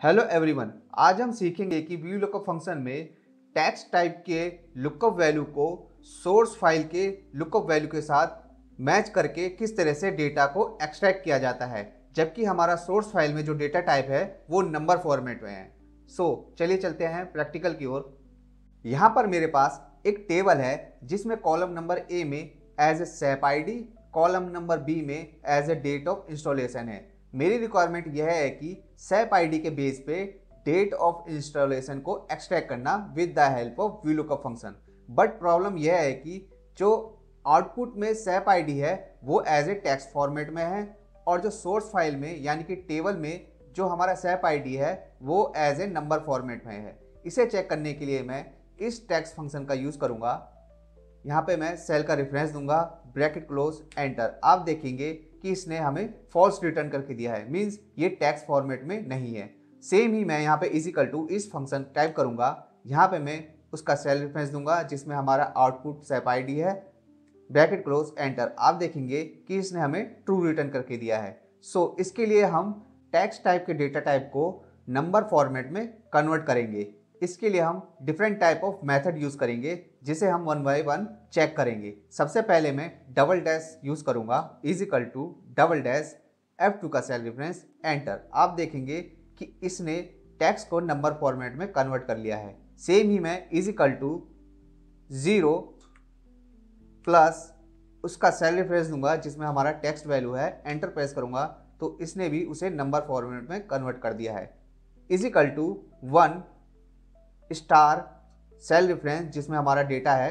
Hello everyone, आज हम सीखेंगे कि VLOOKUP फंक्शन में टेक्स्ट टाइप के लुकअप वैल्यू को सोर्स फाइल के लुकअप वैल्यू के साथ मैच करके किस तरह से डेटा को एक्सट्रैक्ट किया जाता है, जबकि हमारा सोर्स फाइल में जो डेटा टाइप है वो नंबर फॉर्मेट में है। चलिए चलते हैं प्रैक्टिकल की ओर। यहाँ पर मेरे पास एक टेबल है जिसमें कॉलम नंबर ए में as a SAP ID, column number B में as a date of installation है। मेरी रिक्वायरमेंट यह है कि SAP ID के बेस पे डेट ऑफ इंस्टॉलेशन को एक्सट्रैक्ट करना with the help of VLOOKUP function. But problem यह है कि जो आउटपुट में SAP ID है वो एज ए टेक्स्ट फॉर्मेट में है और जो सोर्स फाइल में यानी कि टेबल में जो हमारा SAP ID है वो एज ए नंबर फॉर्मेट में है। इसे चेक करने के लिए मैं इस टेक्स्ट फंक्शन का यूज़ करूँगा। यहाँ पे मैं सेल का रेफरेंस दूंगा, ब्रैकेट क्लोज, एंटर। आप देखेंगे कि इसने हमें फॉल्स रिटर्न करके दिया है, मींस ये टेक्स्ट फॉर्मेट में नहीं है। सेम ही मैं यहाँ पे इजिकल टू इस फंक्शन टाइप करूँगा। यहाँ पे मैं उसका सेल रेफरेंस दूंगा जिसमें हमारा आउटपुट SAP ID है, ब्रैकेट क्लोज, एंटर। आप देखेंगे कि इसने हमें ट्रू रिटर्न करके दिया है। इसके लिए हम टेक्स्ट टाइप के डेटा टाइप को नंबर फॉर्मेट में कन्वर्ट करेंगे। इसके लिए हम different type of method use करेंगे जिसे हम वन बाय वन चेक करेंगे। सबसे पहले मैं डबल डैश यूज़ करूँगा, equal to double dash F2 का सेल रेफरेंस, एंटर। आप देखेंगे कि इसने टेक्स्ट को नंबर फॉर्मेट में कन्वर्ट कर लिया है। सेम ही मैं इजिकल टू 0 प्लस उसका सेल रेफरेंस दूंगा जिसमें हमारा टेक्स्ट वैल्यू है, एंटर प्रेस करूँगा तो इसने भी उसे नंबर फॉर्मेट में कन्वर्ट कर दिया है। Equal to 1 star cell reference जिसमें हमारा डेटा है,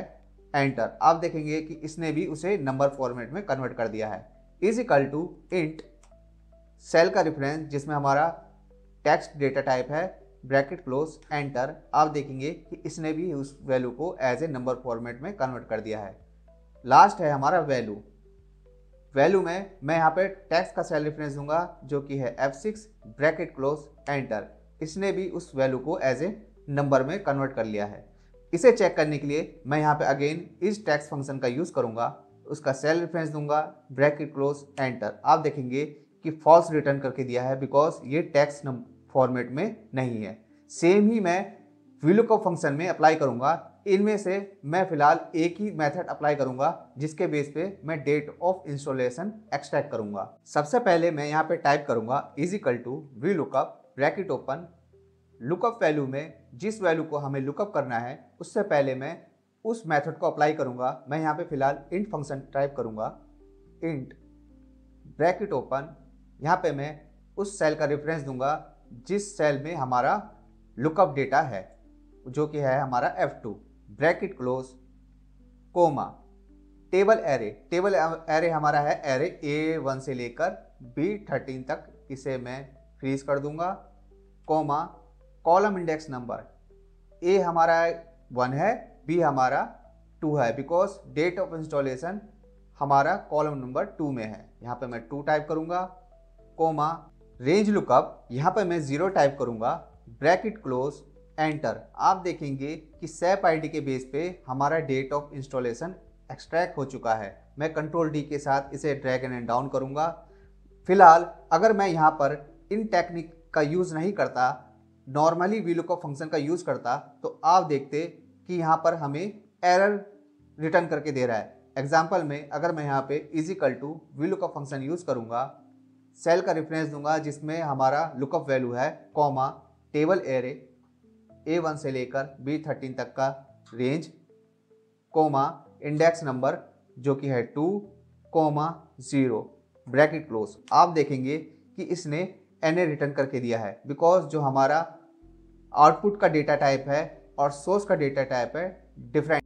एंटर। आप देखेंगे कि इसने भी उसे नंबर फॉर्मेट में कन्वर्ट कर दिया है। इजिकल टू इंट सेल का रेफरेंस जिसमें हमारा टेक्स्ट डेटा टाइप है, ब्रैकेट क्लोज, एंटर। आप देखेंगे कि इसने भी उस वैल्यू को एज ए नंबर फॉर्मेट में कन्वर्ट कर दिया है। लास्ट है हमारा वैल्यू में मैं यहाँ पे टेक्स्ट का सेल रेफरेंस दूंगा जो कि है F6, ब्रैकेट क्लोज, एंटर। इसने भी उस वैल्यू को एज ए नंबर में कन्वर्ट कर लिया है। इसे चेक करने के लिए मैं यहाँ पे अगेन इस टेक्स्ट फंक्शन का यूज़ करूँगा, उसका सेल रेफरेंस दूंगा, ब्रैकेट क्लोज, एंटर। आप देखेंगे कि फॉल्स रिटर्न करके दिया है बिकॉज ये टेक्स्ट फॉर्मेट में नहीं है। सेम ही मैं VLOOKUP फंक्शन में अप्लाई करूँगा। इनमें से मैं फिलहाल एक ही मेथड अप्लाई करूँगा जिसके बेस पे मैं डेट ऑफ इंस्टॉलेशन एक्सट्रैक्ट करूँगा। सबसे पहले मैं यहाँ पे टाइप करूँगा equal to VLOOKUP, bracket open, lookup value में जिस वैल्यू को हमें लुकअप करना है उससे पहले मैं उस मेथड को अप्लाई करूंगा। मैं यहाँ पे फिलहाल इंट फंक्शन टाइप करूंगा, इंट ब्रैकेट ओपन। यहाँ पे मैं उस सेल का रेफरेंस दूंगा जिस सेल में हमारा लुकअप डेटा है जो कि है हमारा F2, bracket close, comma, table array हमारा है एरे A1 से लेकर B13 तक, इसे मैं फ्रीज कर दूंगा, comma, column index number A हमारा 1 है, B हमारा 2 है बिकॉज डेट ऑफ इंस्टॉलेशन हमारा कॉलम नंबर 2 में है। यहाँ पे मैं 2 टाइप करूँगा, कोमा, रेंज लुकअप, यहाँ पे मैं 0 टाइप करूँगा, ब्रैकेट क्लोज, एंटर। आप देखेंगे कि SAP ID के बेस पे हमारा डेट ऑफ इंस्टॉलेशन एक्सट्रैक्ट हो चुका है। मैं कंट्रोल D के साथ इसे ड्रैग एंड डाउन करूँगा। फिलहाल अगर मैं यहाँ पर इन टेक्निक का यूज़ नहीं करता, नॉर्मली VLOOKUP फंक्शन का यूज़ करता, तो आप देखते कि यहाँ पर हमें एरर रिटर्न करके दे रहा है। एग्जाम्पल में अगर मैं यहाँ पे equal to VLOOKUP function use करूँगा, सेल का रेफरेंस दूंगा जिसमें हमारा लुकअप वैल्यू है, कॉमा, टेबल एरे A1 से लेकर B13 तक का रेंज, कोमा, इंडेक्स नंबर जो कि है 2, कोमा, 0, ब्रैकेट क्लोज। आप देखेंगे कि इसने NA रिटर्न करके दिया है बिकॉज जो हमारा आउटपुट का डेटा टाइप है और सोर्स का डेटा टाइप है डिफरेंट।